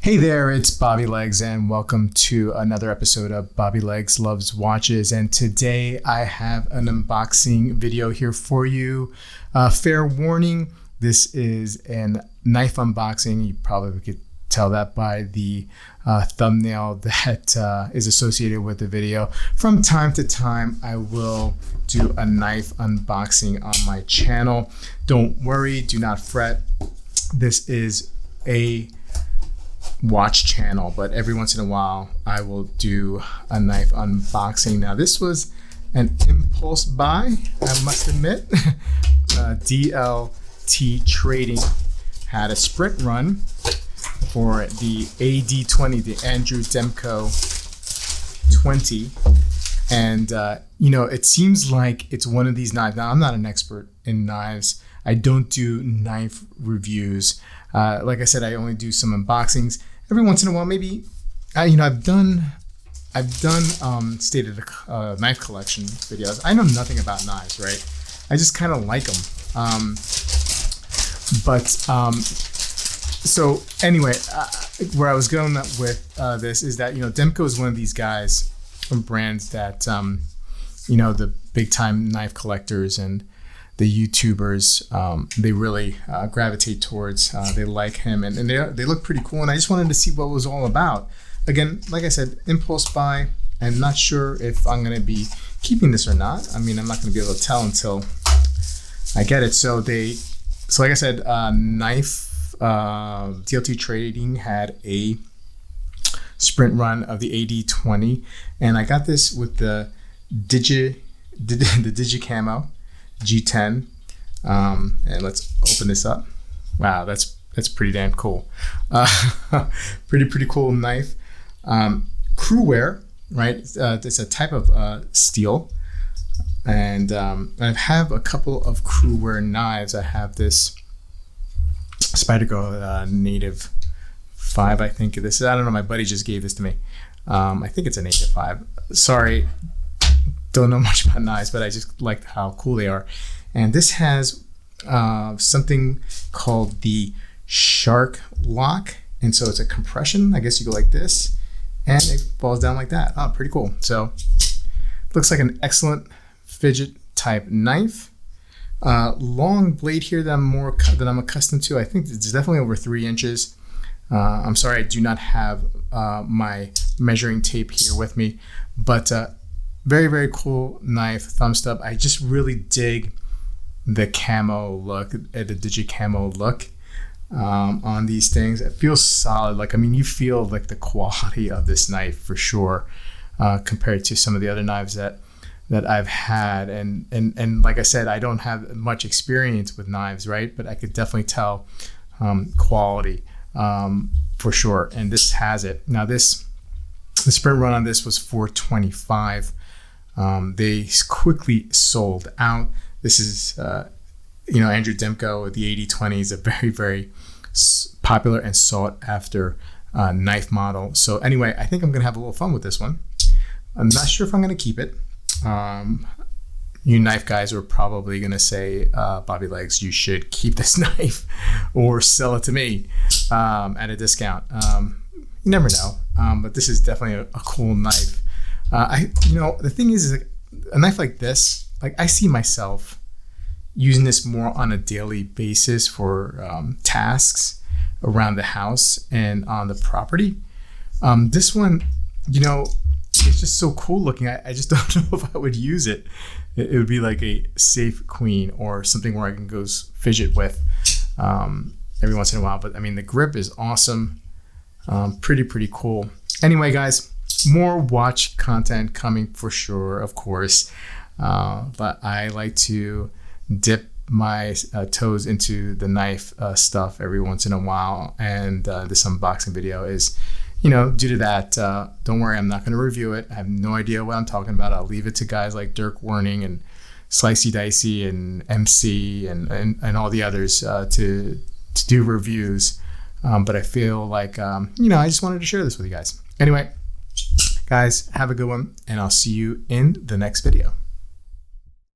Hey there, it's Bobby Legs and welcome to another episode of Bobby Legs Loves Watches. And today I have an unboxing video here for you. Fair warning, this is a knife unboxing. You probably could tell that by the thumbnail that is associated with the video. From time to time, I will do a knife unboxing on my channel. Don't worry, do not fret. This is a watch channel, but every once in a while I will do a knife unboxing. Now this was an impulse buy, I must admit. DLT Trading had a sprint run for the AD-20, the Andrew Demko 20, and it seems like it's one of these knives. Now I'm not an expert in knives. I don't do knife reviews. Like I said, I only do some unboxings. Every once in a while, maybe, I've done state of the knife collection videos. I know nothing about knives, right? I just kind of like them. So anyway, where I was going with this is that, Demko is one of these guys from brands that, the big time knife collectors and the YouTubers, they really gravitate towards. They like him, and they look pretty cool. And I just wanted to see what it was all about. Again, like I said, impulse buy. I'm not sure if I'm going to be keeping this or not. I mean, I'm not going to be able to tell until I get it. So like I said, DLT Trading had a sprint run of the AD-20, and I got this with the Digi Camo G10, and let's open this up. Wow, that's pretty damn cool. Pretty cool knife. Crew wear, right? It's a type of steel, and I have a couple of crew wear knives. I have this Spyderco Native 5, I think this is. I don't know. My buddy just gave this to me. I think it's a Native 5. Sorry. Don't know much about knives, but I just like how cool they are. And this has something called the shark lock, and so it's a compression. I guess you go like this and it falls down like that. Oh, pretty cool. So looks like an excellent fidget type knife. Long blade here that I'm accustomed to. I think it's definitely over 3 inches. I'm sorry, I do not have my measuring tape here with me, but very cool knife, thumbs up. I just really dig the camo look, the Digi Camo look on these things. It feels solid. Like, I mean, you feel like the quality of this knife for sure compared to some of the other knives that I've had. And like I said, I don't have much experience with knives, right? But I could definitely tell quality for sure. And this has it. Now the sprint run on this was $425. They quickly sold out. This is, Andrew Demko with the AD-20 is a very popular and sought after knife model. So anyway, I think I'm going to have a little fun with this one. I'm not sure if I'm going to keep it. You knife guys are probably going to say, Bobby Legs, you should keep this knife or sell it to me at a discount. You never know. But this is definitely a cool knife. The thing is a knife like this, like I see myself using this more on a daily basis for tasks around the house and on the property. This one, it's just so cool looking. I just don't know if I would use it. It would be like a safe queen or something where I can go fidget with every once in a while. But I mean, the grip is awesome. Pretty cool. Anyway, guys, more watch content coming for sure, of course. But I like to dip my toes into the knife stuff every once in a while. And this unboxing video is, due to that. Don't worry, I'm not going to review it. I have no idea what I'm talking about. I'll leave it to guys like Dirk Warning and Slicey Dicey and MC and all the others to do reviews. But I feel like, I just wanted to share this with you guys. Anyway, guys, have a good one, and I'll see you in the next video.